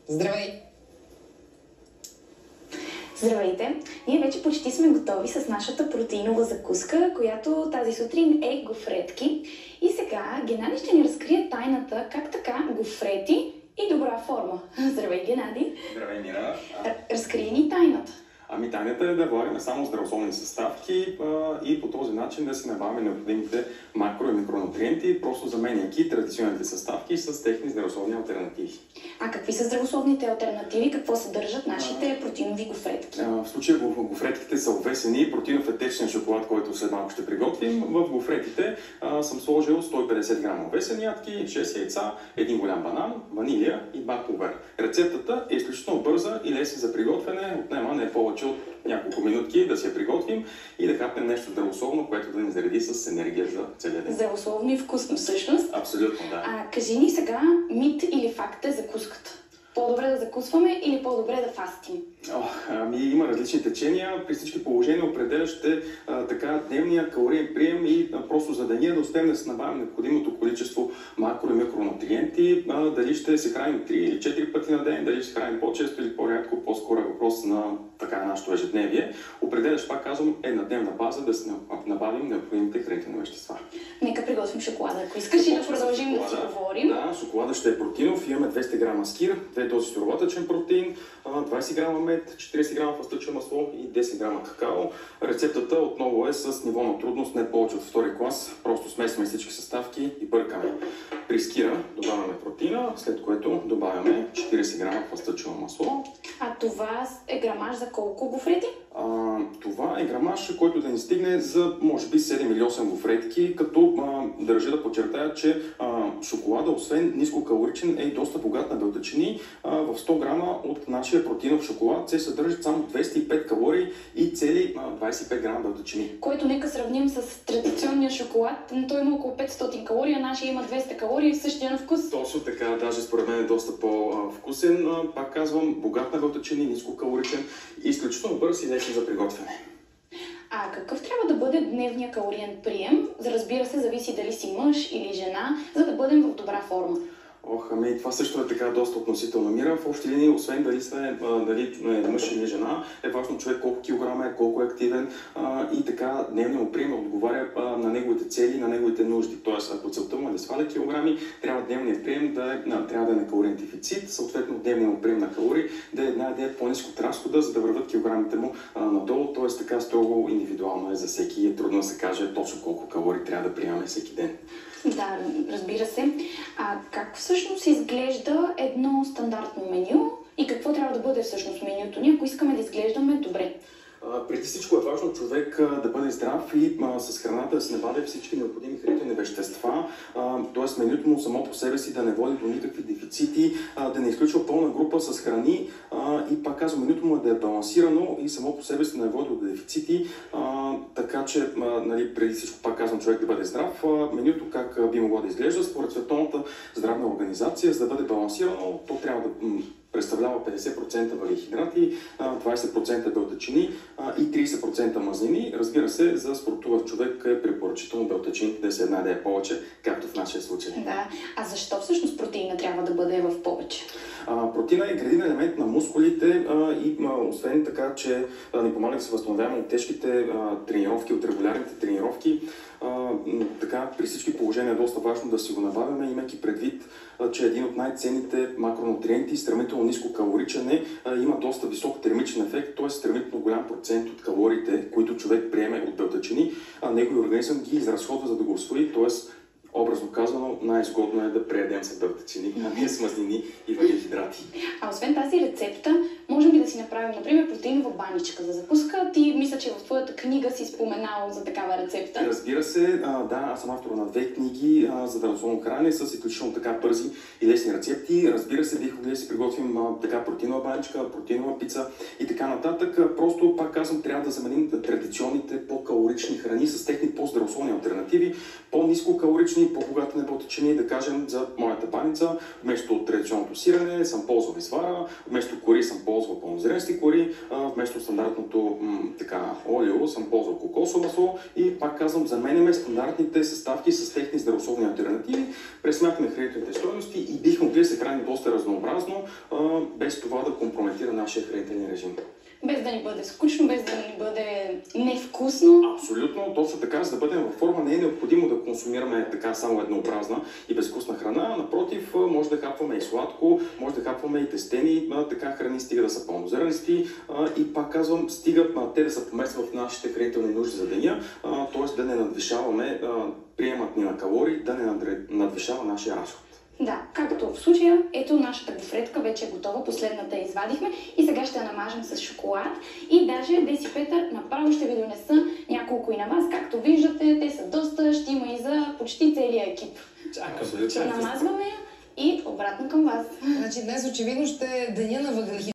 Здравей! Здравейте! Ние вече почти сме готови с нашата протеинова закуска, която тази сутрин е гофретки. И сега Геннади ще ни разкрие тайната как така гофрети и добра форма. Здравей, Геннади! Здравей, Мира! Разкрие ни тайната. Ами тайната е да влагаме само здравословни съставки и по този начин да си набавяме необходимите макро- и микронутриенти, просто заменяйки традиционните съставки с техни здравословни алтернативи. А какви са здравословните алтернативи? Какво съдържат нашите протеинови гофретки? В случая гофретките са овесени протеинов е течен шоколад, който след малко ще приготвим. В гофретите съм сложил 150 грама овесени ядки, 6 яйца, един голям банан, ванилия и бак-пулвер. Рецептата е изключително бърза и лесна за приготвяне, отнема не повече от няколко минутки да си я приготвим и да хапнем нещо здравословно, което да ни зареди с енергия за целия ден. Здравословно и вкусно всъщност. Абсолютно, да. Кажи ни сега мит или факт е закуската. По-добре да закусваме или по-добре да фастим? Има различни течения. При всички положения определяще дневния калориен прием и просто за деня да успеем да се набавим необходимото количество макро- и микронутриенти. Дали ще се храним 3 или 4 пъти на ден, дали ще се храним по-често или по-рядко, по-скоро е въпрос на нашето ежедневие. Определящ, пак казвам, е на дневна база да се набавим необходимите хранителни вещества. Нека приготвим шоколада. Ако искаш и да продължим да си говорим. Да, шоколада ще е протеинов. Имаме 200 грама скир, 2 дози суроватъчен протеин, 20 грама мед, 40 грама фастъчно масло и 10 грама какао. Рецептата отново е с ниво на трудност не повече от втори клас. Просто смесваме всички съставки и бъркаме. При скира добавяме протеина, след което добавяме 40 грама фастъчно масло. А това е грамаж за колко гофрети? Това е грамаж, който да ни стигне за може би 7 или 8 гофретки, като държа да подчертая, че шоколада, освен нискокалоричен, е и доста богат на белтъчини. В 100 грама от нашия протеинов шоколад се съдържат само 205 калории и цели 25 грама белтъчини. Което нека сравним с традиционния шоколад. Той има около 500 калории, а нашия има 200 калории и същия на вкус. Точно така, даже според мен е доста по-вкусен. Пак казвам, богат на белтъчини, нискокалоричен и изключително бърз и лесен за приготвяне. А какъв трябва да бъде дневния калориен прием? Разбира се, зависи дали си мъж или жена, за да бъдем в добра форма. Това също е така доста относителна мира. В общи линии, освен дали е мъж или жена, е важно човек колко килограма е, колко е активен и така дневният му прием отговаря на неговите цели, на неговите нужди. Тоест, ако целта му е да сваля килограми, трябва дневният прием да е на калориен дефицит, съответно дневният му прием на калории да е по-ниско от разхода, за да върват килограмите му надолу. Тоест, така строго индивидуално е за всеки. Е трудно да се каже точно колко калории трябва да приемаме всеки ден. Да, разбира се. Как всъщност изглежда едно стандартно меню и какво трябва да бъде всъщност менюто ни, ако искаме да изглеждаме добре? Преди всичко е важно човек да бъде здрав и с храната да се набавя всички необходими хранителни вещества, т.е. менюто му само по себе си да не води до никакви дефицити, да не изключва пълна група с храни и пак казвам, менюто му е да е балансирано и само по себе си да не води до дефицити, така че преди всичко пак казвам човек да бъде здрав. Менюто как би могло да изглежда според Световната здравна организация, за да бъде балансирано, то трябва да представлява 50% въглехидрати, 20% белтъчини и 30% мазнини. Разбира се, за спортуващ човек е препоръчително белтъчините да се една повече, както в нашия случай. Да. А защо всъщност протеина трябва да бъде в повече? Протеина е градивен елемент на мускулите и освен така, че ни помага да се възстановяваме от тежките тренировки, от регулярните тренировки, така при всички положения е доста важно да си го набавяме, имайки предвид, че един от най-ценните макронутриенти, сравнително ниско калоричен има доста висок термичен ефект, т.е. сравнително голям процент от калориите, които човек приеме от белтъчини, неговият организъм ги изразходва за да го усвои, т.е. образно казано, най-изгодно е да преядем с белтъчини, а не с мазнини и въглехидрати. А освен тази рецепта, можем ли да си направим, например, протеинова баничка за закуска? Ти мисля, че в твоята книга си споменал за такава рецепта. Разбира се, да, аз съм автор на 2 книги за здравословно хранене с изключително така бързи и лесни рецепти. Разбира се, бих могли да си приготвим така протеинова баничка, протеинова пица и така нататък. Просто, пак казвам, трябва да заменим традиционните по-калорични храни с техни по-здравословни алтернативи, по-ниско калорични, по-богати на белтъчини, да кажем за моята баница. Вместо традиционното сирене съм ползвал извара, вместо кори съм ползвал пълнозърнени пълнозренести кори, вместо стандартното олио съм ползвал кокосово масло и пак казвам, заменяме стандартните съставки с техни здравословни алтернативи, пресмятаме хранителните стойности и бихме могли да се храним доста разнообразно, без това да компрометира нашия хранителен режим. Без да ни бъде скучно, без да ни бъде невкусно. Абсолютно, точно така, за да бъдем във форма, не е необходимо да консумираме така само еднообразна и безвкусна храна. Напротив, може да хапваме и сладко, може да хапваме и тестени така храни, стига да са пълнозренести и пак казвам, стига те да са поместват в нашите хранителни нужди за деня, т.е. да не надвишаваме приемът ни на калории, да не надвишава нашия разход. Да, както в случая, ето нашата гофретка вече е готова, последната я извадихме и сега ще я намажем с шоколад и даже Деси Петър направо ще ви донеса няколко и на вас. Както виждате, те са доста, ще има и за почти целия екип. Чакам. Ще намазваме я и обратно към вас. Значи днес очевидно ще е деня на въглехидрати.